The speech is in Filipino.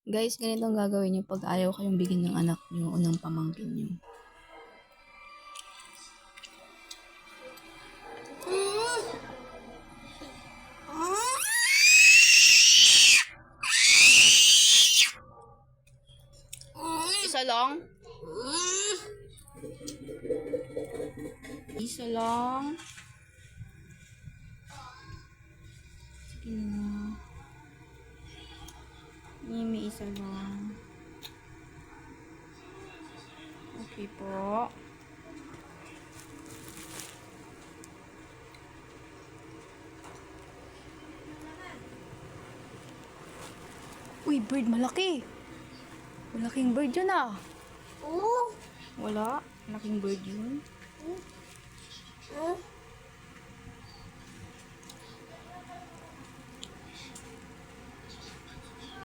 Guys, ganito ang gagawin niyo pag ayaw kayong bigyan ng anak niyo o ng pamangkin niyo. Isa lang. Isa lang. Sige na. Mimi, isa lang. Okay po. Uy, bird, malaki. Malaking bird yun ah. Oo. Wala. Malaking bird yun.